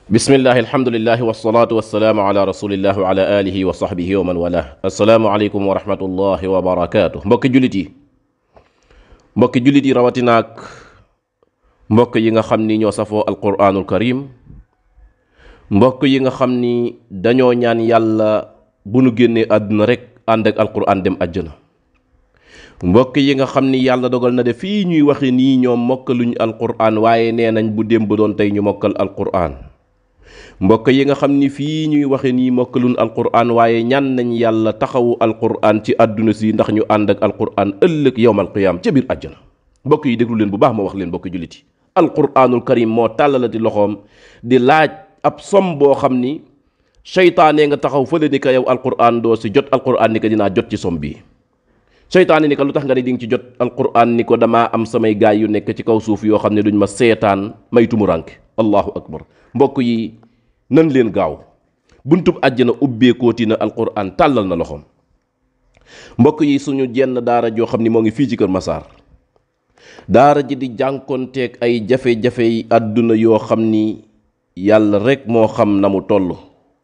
bismillahi alhamdulillahi wasalaatu wasalaamu ala rasulillah wa ala alihi wa sahbihi wa man wala assalaamu aleykum wa rahmatullahi wa barakaatu. mbokki jullit yi rawatinaak mbokk yi nga xam ni ñoo safoo alquraanul karim, mbokk yi nga xam ni dañoo ñaan yàlla bu nu génnee àdduna rek ànd ak alquraan dem àjjana. mbokk yi nga xam ni yàlla dogal na de fii ñuy waxe nii ñoom mokkaluñu alquraan, waaye nee nañ bu démb doon tey ñu mokkal alquraan. mbokk yi nga xam ni fii ñuy waxe nii mokkaluñ alquraan, waaye ñaan nañ yàlla taxawu alquraan ci àdduna si ndax ñu ànd ak alquraan ëllëg yowmal qiyaam ca biir àjjana. mbokk yi déglu leen bu baax ma wax leen, mbokki jullit yi, alquraanul karim moo tàllalati loxoom di laaj ab som boo xam ni seytaane nga taxaw fële ni ko yow alquraan doo si jot. alquraan ni ko dinaa jot ci som bii. seytaane ni ko lu tax nga ne di nga ci jot. alquraan ni ko damaa am samay gaay yu nekk ci kaw suuf yoo xam ne duñ ma seetaan may tumuranke. allahu akbar. mbokk yi nan leen gaaw, buntub àjjana ubbeekooti na, alquraan tàllal na loxoom. mbokk yi suñu jenn daara joo xam ni moo ngi fii ci Kër Massar, daara ji di jànkonteeg ay jafe-jafe yi àdduna yoo xam ni yàlla rek moo xam na mu toll,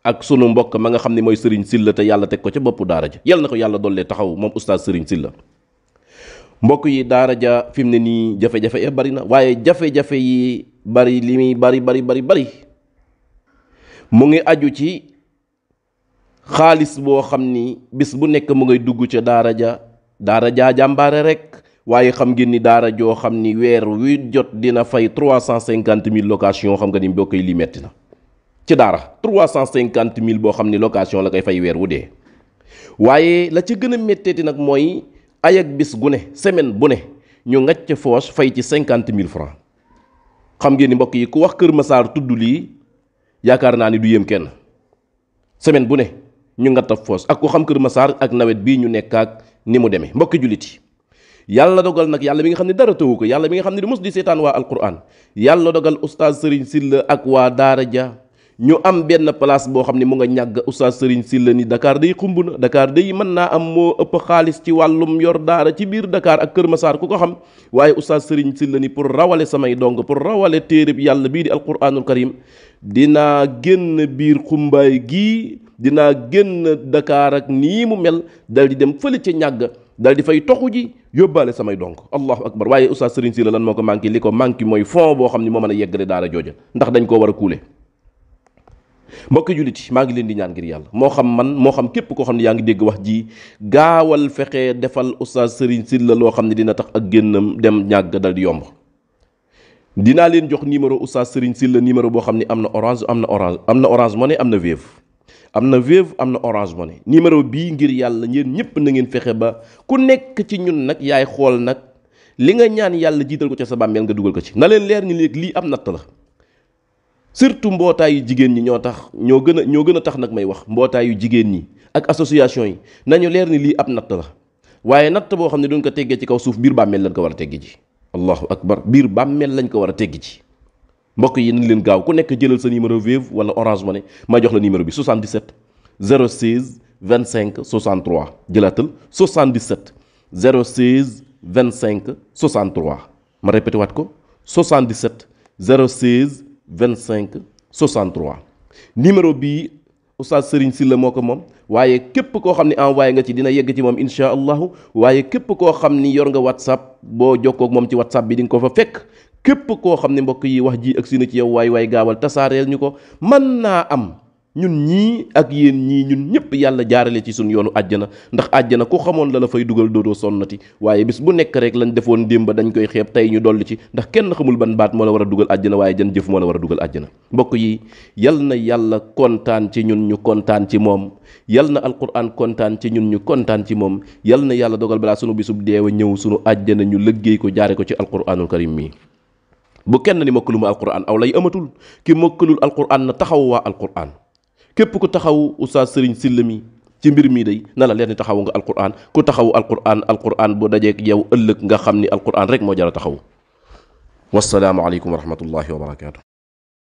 ak sunu mbokk ma nga xam ni mooy Serigne Sylla te yàlla teg ko ca boppu daara ja. yàlla na ko yàlla dollee taxaw moom oustaz Serigne Sylla. mbokk yi daara ja fi mu ne nii jafe-jafe ya bari na, waaye jafe-jafe yi bari li muy bari mu ngi aju ci xaalis boo xam ni bis bu nekk mu ngay dugg ca daara jaa jàmbaare rek, waaye xam ngeen ni daara joo xam ni weer wi jot dina fay 350 000 location. xam nga ni mbokk yi lii metti na ci daara. 350 000 boo xam ni location la koy fay weer wu dee. waaye la ci gën a métteeti nag mooy ay ak bis gu ne, semaine bu ne ñu ngacc foos fay ci 50 000 francs. xam ngeen ni mbokk yi ku wax Kër Massar tudd lii yaakaar naa ni du yéem kenn. semaine bu ne ñu nga taf foos, ak ku xam Kër Massar ak nawet bii ñu nekk ak ni mu demee. mbokki jullit yi, yàlla dogal nag, yàlla mi nga xam ne dara tëwu ko, yàlla mi nga xam ne di mos di seetaan waa alquran, yàlla dogal oustaz Serigne Sylla ak waa daara ja ñu am benn place boo xam ne mu nga ñàgg. oustaz Serigne Sylla ni Dakar day xumb na, Dakar day mën naa am moo ëpp xaalis ci wàllum yor daara ci biir Dakar ak Kër Massar ku ko xam. waaye oustaz Serigne Sylla ni pour rawale samay dong, pour rawale téereb yàlla bii di alquranul karim, dinaa génn biir xumbaay gii, dinaa génn Dakar ak nii mu mel, dal di dem fële ca ñàgg, dal di fay toxu ji yóbbaale samay donc. allahu akbar. waaye oustaz Serigne Sylla lan moo ko manqué? li ko manqué mooy fond boo xam ni moo mën a yeggale daara jooja, ndax dañ koo war a kuule. mbokki jullit yi, maa ngi leen di ñaan ngir yàlla, moo xam man moo xam képp koo xam ne yaa ngi dégg wax ji, gaawal fexe defal oustaz Serigne Sylla loo xam ne dina tax ak génnam dem ñàgg dal di yomb. dinaa leen jox numéro oustaz Serigne Sylla, numéro boo xam ne am na orange money, am na Wave, am na orange money. numéro bii ngir yàlla ñeen ñëpp na ngeen fexe ba ku nekk ci ñun nag yaay xool nag li nga ñaan yàlla jiital ko ca sa bàmmeel nga dugal ko ci. na leen leer ni léegi lii am natt la. surtout mbootaayu jigéen ñi ñoo gën a tax nag may wax, mbootaayu jigéen ñi ak association yi nañu leer ni lii ab natt la, waaye natt boo xam ne duñ ko teggee ci kaw suuf, biir bàmmeel lañ ko war a teggi ji. allahu akbar. biir bàmmeel lañ ko war a teggi ji. mbokk yi nañ leen gaaw, ku nekk jëlal sa numéro Wave wala Orange Money, ma jox la numéro bi 77 016 25 63. jëlaatal 77 016 25 63. ma répété waat ko 77 016 25 63. numéro bii oustaz Serigne Sylla moo ko moom, waaye képp koo xam ne envoyé nga ci dina yegg ci moom insha allahu. waaye képp koo xam ni yor nga whatsapp, boo jokkoo ak moom ci whatsapp bi di nga ko fa fekk. képp koo xam ne mbokk yi wax ji ak si na ci yow, waay gaawal tasaareel ñu ko. mën naa am ñun ñii ak yéen ñii, ñun ñëpp yàlla jaarale ci suñu yoonu àjjana, ndax àjjana ku xamoon la fay dugal doodoo sonnati. waaye bis bu nekk rek lañ defoon démb dañ koy xeeb, tey ñu dolli ci, ndax kenn xamul ban baat moo la war a dugal àjjana, waaye jan jëf moo la war a dugal àjjana. mbokk yi, yal na yàlla kontaan ci ñun ñu kontaan ci moom, yal na alquran kontaan ci ñun ñu kontaan ci moom, yal na yàlla dogal balaa sunu bisub deewa ñëw sunu àjjana ñu liggéey ko jaare ko ci alquranul karim mi. bu kenn ni mokkaluma alquran aw lay amatul, ki mokkalul alquran na taxaw waa alquran. képp ku taxaw oustaz Serigne Sylla mi ci mbir mii day na la leer ni taxaw nga alquran. ku taxaw alquran bu dajeek yow ëllëg nga xam ni alquran rek moo jar a taxaw. wassalaamu aleykum wa rahmatullahi wa barakaatu.